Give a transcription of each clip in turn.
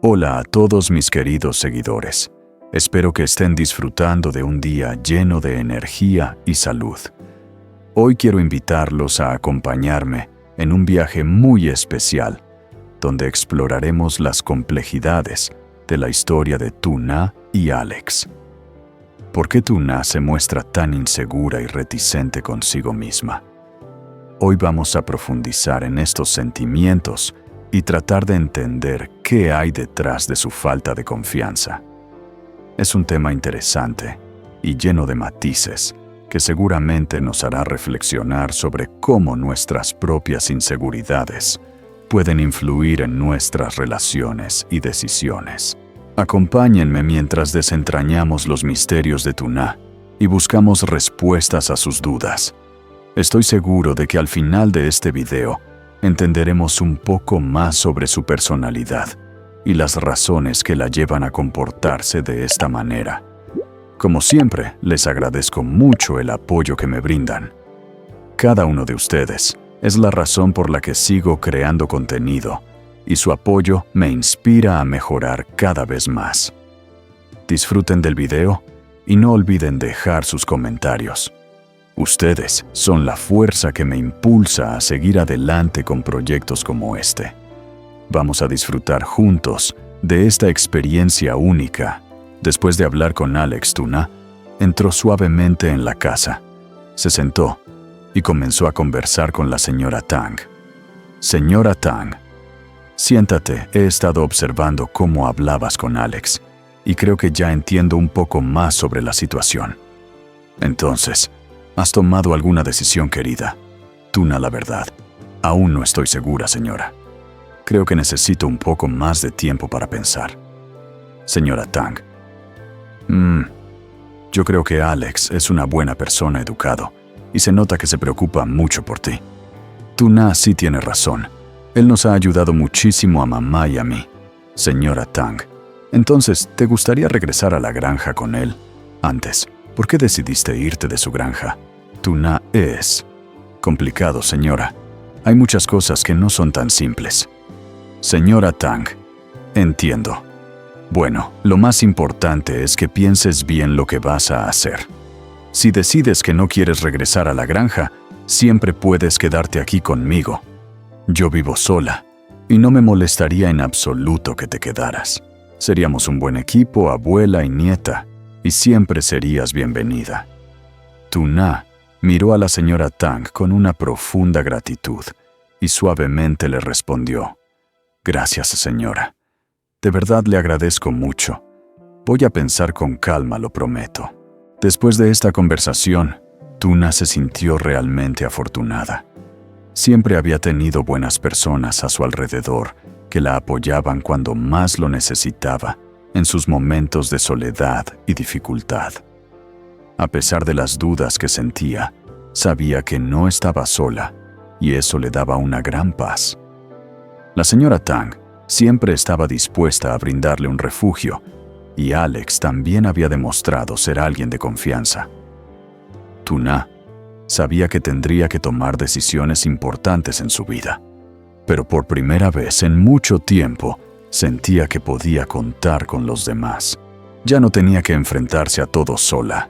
Hola a todos mis queridos seguidores. Espero que estén disfrutando de un día lleno de energía y salud. Hoy quiero invitarlos a acompañarme en un viaje muy especial, donde exploraremos las complejidades de la historia de Tuna y Alex. ¿Por qué Tuna se muestra tan insegura y reticente consigo misma? Hoy vamos a profundizar en estos sentimientos y tratar de entender qué hay detrás de su falta de confianza. Es un tema interesante y lleno de matices que seguramente nos hará reflexionar sobre cómo nuestras propias inseguridades pueden influir en nuestras relaciones y decisiones. Acompáñenme mientras desentrañamos los misterios de Tuna y buscamos respuestas a sus dudas. Estoy seguro de que al final de este video entenderemos un poco más sobre su personalidad y las razones que la llevan a comportarse de esta manera. Como siempre, les agradezco mucho el apoyo que me brindan. Cada uno de ustedes es la razón por la que sigo creando contenido, y su apoyo me inspira a mejorar cada vez más. Disfruten del video y no olviden dejar sus comentarios. Ustedes son la fuerza que me impulsa a seguir adelante con proyectos como este. Vamos a disfrutar juntos de esta experiencia única. Después de hablar con Alex, Tuna entró suavemente en la casa, se sentó y comenzó a conversar con la señora Tang. Señora Tang, siéntate, he estado observando cómo hablabas con Alex y creo que ya entiendo un poco más sobre la situación. Entonces, ¿has tomado alguna decisión, querida? Tuna, la verdad, aún no estoy segura, señora. Creo que necesito un poco más de tiempo para pensar. Señora Tang, yo creo que Alex es una buena persona, educado, y se nota que se preocupa mucho por ti. Tuna sí tiene razón. Él nos ha ayudado muchísimo a mamá y a mí. Señora Tang, entonces, ¿te gustaría regresar a la granja con él? Antes, ¿por qué decidiste irte de su granja? Tuna es complicado, señora. Hay muchas cosas que no son tan simples. Señora Tang, entiendo. Bueno, lo más importante es que pienses bien lo que vas a hacer. Si decides que no quieres regresar a la granja, siempre puedes quedarte aquí conmigo. Yo vivo sola y no me molestaría en absoluto que te quedaras. Seríamos un buen equipo, abuela y nieta, y siempre serías bienvenida. Tuna miró a la señora Tang con una profunda gratitud y suavemente le respondió: Gracias, señora. De verdad le agradezco mucho. Voy a pensar con calma, lo prometo. Después de esta conversación, Tuna se sintió realmente afortunada. Siempre había tenido buenas personas a su alrededor que la apoyaban cuando más lo necesitaba, en sus momentos de soledad y dificultad. A pesar de las dudas que sentía, sabía que no estaba sola, y eso le daba una gran paz. La señora Tang siempre estaba dispuesta a brindarle un refugio, y Alex también había demostrado ser alguien de confianza. Tuna sabía que tendría que tomar decisiones importantes en su vida, pero por primera vez en mucho tiempo sentía que podía contar con los demás. Ya no tenía que enfrentarse a todo sola.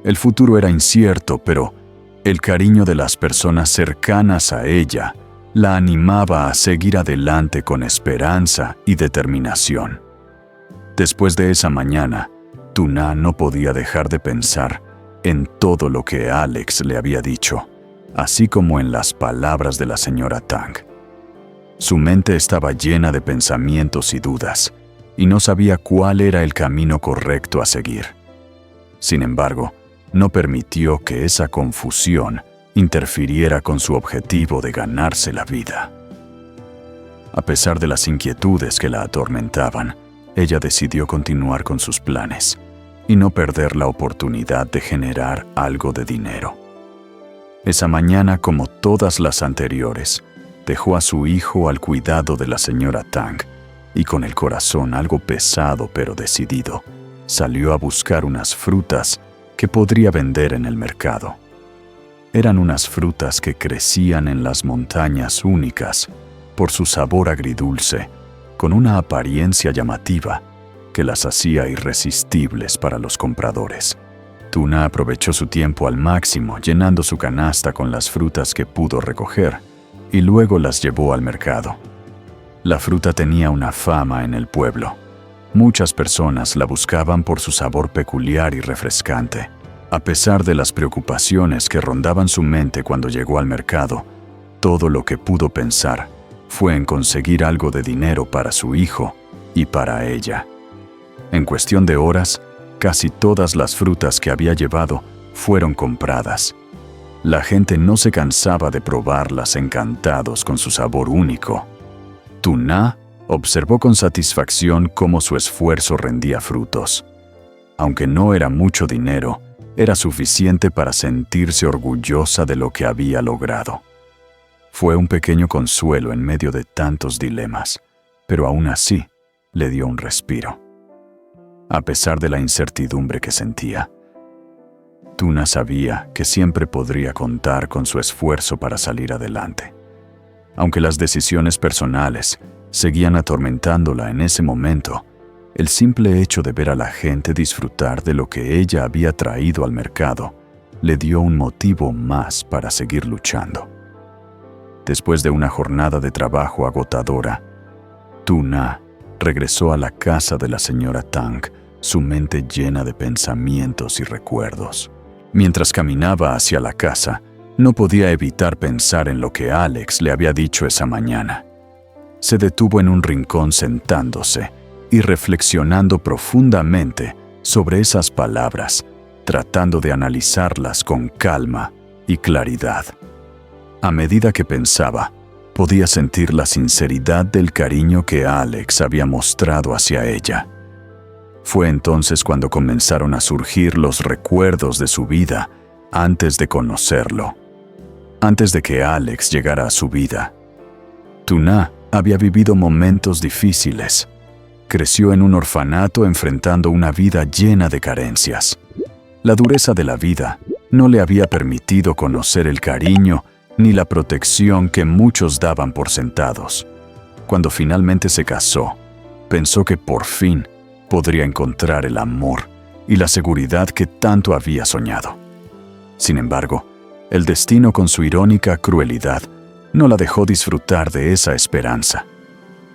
El futuro era incierto, pero el cariño de las personas cercanas a ella la animaba a seguir adelante con esperanza y determinación. Después de esa mañana, Tuna no podía dejar de pensar en todo lo que Alex le había dicho, así como en las palabras de la señora Tang. Su mente estaba llena de pensamientos y dudas, y no sabía cuál era el camino correcto a seguir. Sin embargo, no permitió que esa confusión interfiriera con su objetivo de ganarse la vida. A pesar de las inquietudes que la atormentaban, ella decidió continuar con sus planes y no perder la oportunidad de generar algo de dinero. Esa mañana, como todas las anteriores, dejó a su hijo al cuidado de la señora Tang y con el corazón algo pesado pero decidido, salió a buscar unas frutas que podría vender en el mercado. Eran unas frutas que crecían en las montañas únicas por su sabor agridulce con una apariencia llamativa que las hacía irresistibles para los compradores. Tuna aprovechó su tiempo al máximo, llenando su canasta con las frutas que pudo recoger, y luego las llevó al mercado. La fruta tenía una fama en el pueblo. Muchas personas la buscaban por su sabor peculiar y refrescante. A pesar de las preocupaciones que rondaban su mente cuando llegó al mercado, todo lo que pudo pensar fue en conseguir algo de dinero para su hijo y para ella. En cuestión de horas, casi todas las frutas que había llevado fueron compradas. La gente no se cansaba de probarlas, encantados con su sabor único. Tuna observó con satisfacción cómo su esfuerzo rendía frutos. Aunque no era mucho dinero, era suficiente para sentirse orgullosa de lo que había logrado. Fue un pequeño consuelo en medio de tantos dilemas, pero aún así le dio un respiro. A pesar de la incertidumbre que sentía, Tuna sabía que siempre podría contar con su esfuerzo para salir adelante. Aunque las decisiones personales seguían atormentándola en ese momento, el simple hecho de ver a la gente disfrutar de lo que ella había traído al mercado le dio un motivo más para seguir luchando. Después de una jornada de trabajo agotadora, Tuna regresó a la casa de la señora Tang, su mente llena de pensamientos y recuerdos. Mientras caminaba hacia la casa, no podía evitar pensar en lo que Alex le había dicho esa mañana. Se detuvo en un rincón sentándose y reflexionando profundamente sobre esas palabras, tratando de analizarlas con calma y claridad. A medida que pensaba, podía sentir la sinceridad del cariño que Alex había mostrado hacia ella. Fue entonces cuando comenzaron a surgir los recuerdos de su vida antes de conocerlo. Antes de que Alex llegara a su vida, Tuna había vivido momentos difíciles. Creció en un orfanato enfrentando una vida llena de carencias. La dureza de la vida no le había permitido conocer el cariño ni la protección que muchos daban por sentados. Cuando finalmente se casó, pensó que por fin podría encontrar el amor y la seguridad que tanto había soñado. Sin embargo, el destino con su irónica crueldad no la dejó disfrutar de esa esperanza.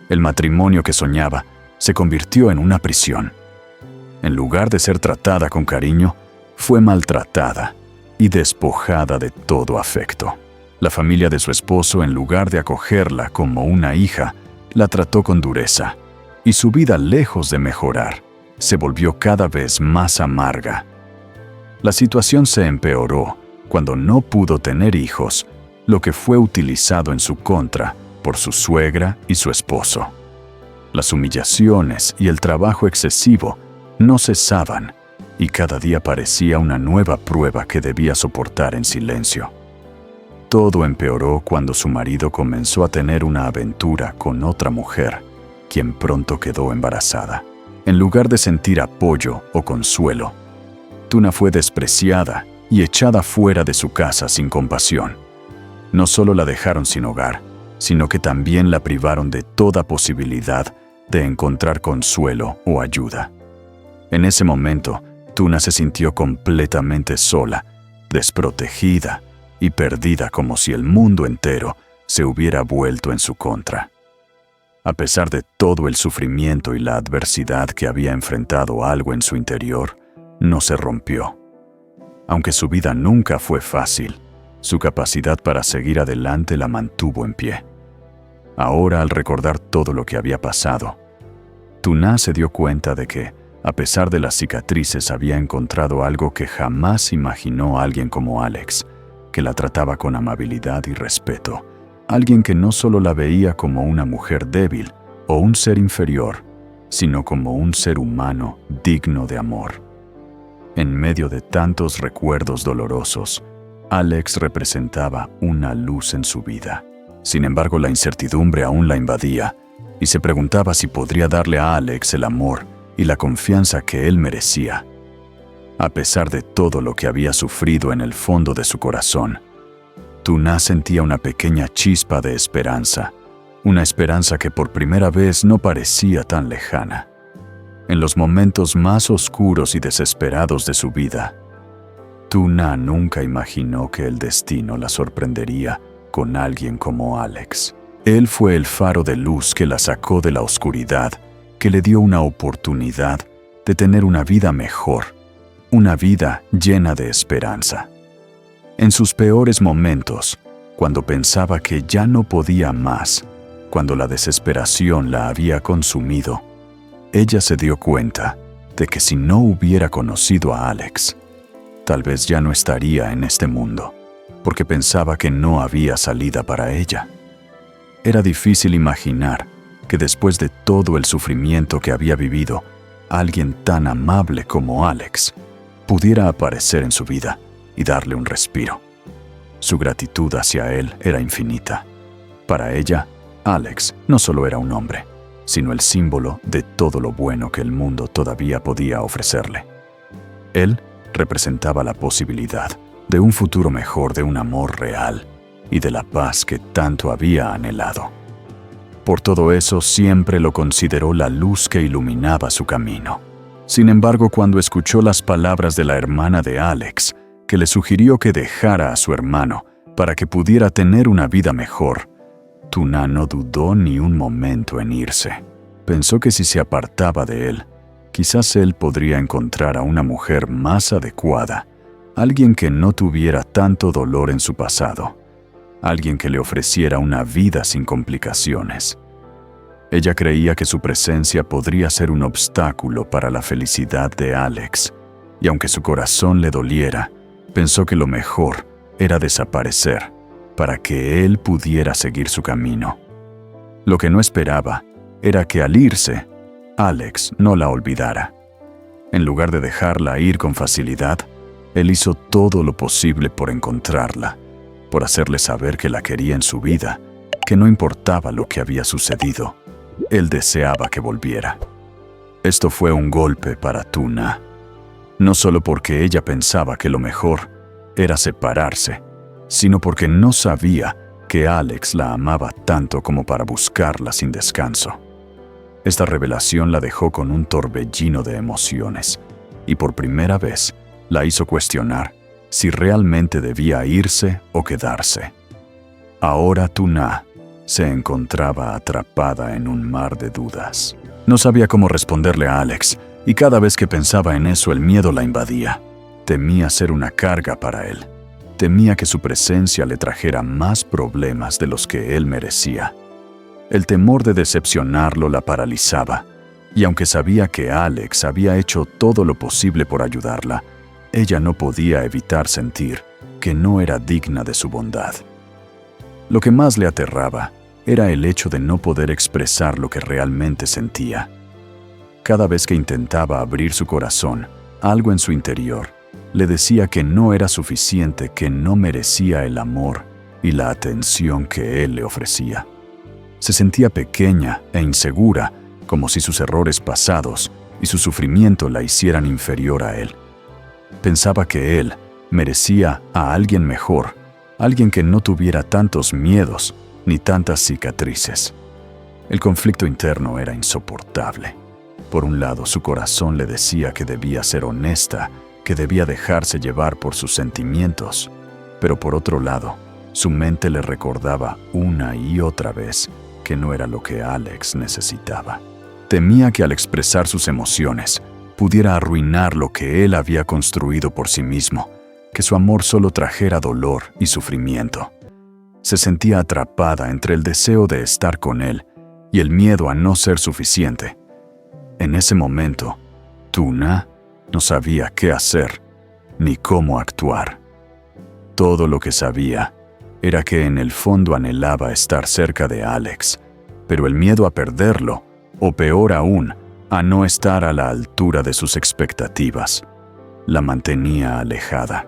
El matrimonio que soñaba se convirtió en una prisión. En lugar de ser tratada con cariño, fue maltratada y despojada de todo afecto. La familia de su esposo, en lugar de acogerla como una hija, la trató con dureza, y su vida, lejos de mejorar, se volvió cada vez más amarga. La situación se empeoró cuando no pudo tener hijos, lo que fue utilizado en su contra por su suegra y su esposo. Las humillaciones y el trabajo excesivo no cesaban, y cada día parecía una nueva prueba que debía soportar en silencio. Todo empeoró cuando su marido comenzó a tener una aventura con otra mujer, quien pronto quedó embarazada. En lugar de sentir apoyo o consuelo, Tuna fue despreciada y echada fuera de su casa sin compasión. No solo la dejaron sin hogar, sino que también la privaron de toda posibilidad de encontrar consuelo o ayuda. En ese momento, Tuna se sintió completamente sola, desprotegida y perdida, como si el mundo entero se hubiera vuelto en su contra. A pesar de todo el sufrimiento y la adversidad que había enfrentado, algo en su interior no se rompió. Aunque su vida nunca fue fácil, su capacidad para seguir adelante la mantuvo en pie. Ahora, al recordar todo lo que había pasado, Tuna se dio cuenta de que, a pesar de las cicatrices, había encontrado algo que jamás imaginó alguien como Alex, que la trataba con amabilidad y respeto. Alguien que no solo la veía como una mujer débil o un ser inferior, sino como un ser humano digno de amor. En medio de tantos recuerdos dolorosos, Alex representaba una luz en su vida. Sin embargo, la incertidumbre aún la invadía, y se preguntaba si podría darle a Alex el amor y la confianza que él merecía. A pesar de todo lo que había sufrido en el fondo de su corazón, Tuna sentía una pequeña chispa de esperanza, una esperanza que por primera vez no parecía tan lejana. En los momentos más oscuros y desesperados de su vida, Tu-Na nunca imaginó que el destino la sorprendería con alguien como Alex. Él fue el faro de luz que la sacó de la oscuridad, que le dio una oportunidad de tener una vida mejor, una vida llena de esperanza. En sus peores momentos, cuando pensaba que ya no podía más, cuando la desesperación la había consumido, ella se dio cuenta de que si no hubiera conocido a Alex, tal vez ya no estaría en este mundo, porque pensaba que no había salida para ella. Era difícil imaginar que después de todo el sufrimiento que había vivido, alguien tan amable como Alex pudiera aparecer en su vida y darle un respiro. Su gratitud hacia él era infinita. Para ella, Alex no solo era un hombre, sino el símbolo de todo lo bueno que el mundo todavía podía ofrecerle. Él representaba la posibilidad de un futuro mejor, de un amor real y de la paz que tanto había anhelado. Por todo eso, siempre lo consideró la luz que iluminaba su camino. Sin embargo, cuando escuchó las palabras de la hermana de Alex, que le sugirió que dejara a su hermano para que pudiera tener una vida mejor, Tu-Na no dudó ni un momento en irse. Pensó que si se apartaba de él, quizás él podría encontrar a una mujer más adecuada, alguien que no tuviera tanto dolor en su pasado, alguien que le ofreciera una vida sin complicaciones. Ella creía que su presencia podría ser un obstáculo para la felicidad de Alex, y aunque su corazón le doliera, pensó que lo mejor era desaparecer para que él pudiera seguir su camino. Lo que no esperaba era que al irse, Alex no la olvidara. En lugar de dejarla ir con facilidad, él hizo todo lo posible por encontrarla, por hacerle saber que la quería en su vida, que no importaba lo que había sucedido, él deseaba que volviera. Esto fue un golpe para Tu-Na, no solo porque ella pensaba que lo mejor era separarse, sino porque no sabía que Alex la amaba tanto como para buscarla sin descanso. Esta revelación la dejó con un torbellino de emociones, y por primera vez la hizo cuestionar si realmente debía irse o quedarse. Ahora Tu-Na se encontraba atrapada en un mar de dudas. No sabía cómo responderle a Alex, y cada vez que pensaba en eso el miedo la invadía. Temía ser una carga para él. Temía que su presencia le trajera más problemas de los que él merecía. El temor de decepcionarlo la paralizaba, y aunque sabía que Alex había hecho todo lo posible por ayudarla, ella no podía evitar sentir que no era digna de su bondad. Lo que más le aterraba era el hecho de no poder expresar lo que realmente sentía. Cada vez que intentaba abrir su corazón, algo en su interior le decía que no era suficiente, que no merecía el amor y la atención que él le ofrecía. Se sentía pequeña e insegura, como si sus errores pasados y su sufrimiento la hicieran inferior a él. Pensaba que él merecía a alguien mejor, alguien que no tuviera tantos miedos ni tantas cicatrices. El conflicto interno era insoportable. Por un lado, su corazón le decía que debía ser honesta, que debía dejarse llevar por sus sentimientos, pero por otro lado, su mente le recordaba una y otra vez que no era lo que Alex necesitaba. Temía que al expresar sus emociones pudiera arruinar lo que él había construido por sí mismo, que su amor solo trajera dolor y sufrimiento. Se sentía atrapada entre el deseo de estar con él y el miedo a no ser suficiente. En ese momento, Tu-Na no sabía qué hacer ni cómo actuar. Todo lo que sabía era que en el fondo anhelaba estar cerca de Alex, pero el miedo a perderlo, o peor aún, a no estar a la altura de sus expectativas, la mantenía alejada.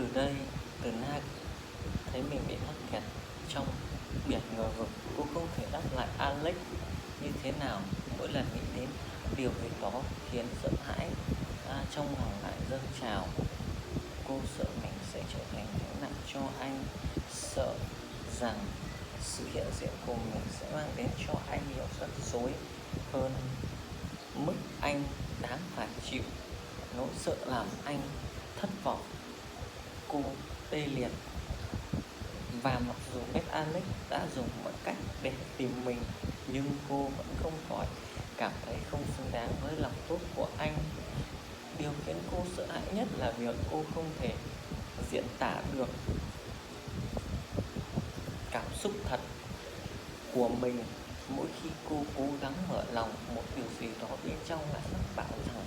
Từ đây, Từ Na thấy mình bị mắc kẹt trong biển ngờ vực. Cô không thể đáp lại Alex như thế nào. Mỗi lần nghĩ đến điều việc đó khiến sợ hãi trong lòng lại dâng trào. Cô sợ mình sẽ trở thành gánh nặng cho anh, sợ rằng sự hiện diện của mình sẽ mang đến cho anh nhiều rắc rối hơn mức anh đáng phải chịu. Nỗi sợ làm anh thất vọng. Cô tê liệt. Và mặc dù biết Alex đã dùng mọi cách để tìm mình, nhưng cô vẫn không khỏi cảm thấy không xứng đáng với lòng tốt của anh. Điều khiến cô sợ hãi nhất là việc cô không thể diễn tả được cảm xúc thật của mình. Mỗi khi cô cố gắng mở lòng, một điều gì đó bên trong lại mách bảo rằng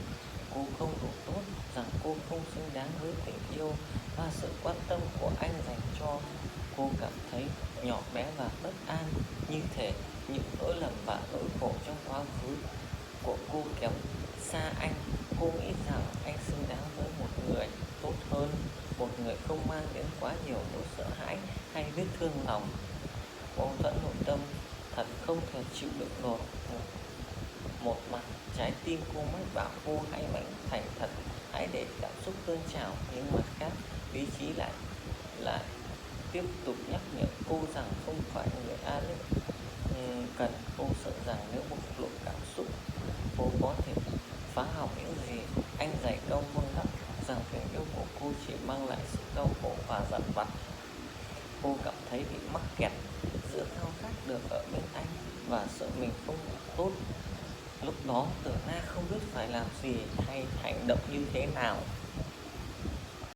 cô không đủ tốt, rằng cô không xứng đáng với tình yêu và sự quan tâm của anh dành cho. Cô cảm thấy nhỏ bé và bất an, như thể những lỗi lầm và nỗi khổ trong quá khứ của cô kéo xa anh. Cô nghĩ rằng anh xứng đáng với một người tốt hơn, một người không mang đến quá nhiều nỗi sợ hãi hay vết thương lòng. Mâu thuẫn nội tâm thật không thể chịu đựng nổi. Một mặt trái tim cô mách bảo cô hãy mạnh thành thật, hãy để cảm xúc tuôn trào, nhưng mặt khác lý trí lại tiếp tục nhắc nhở cô rằng không phải người Alex cần. Cô sợ rằng nếu bộc lộ cảm xúc, cô có thể phá hỏng những gì anh dày công vun đắp, rằng tình yêu của cô chỉ mang lại sự đau khổ và dằn vặt. Cô cảm thấy bị mắc kẹt giữa khao khát được ở bên anh và sợ mình không đủ tốt. Lúc đó Tử Na không biết phải làm gì hay hành động như thế nào.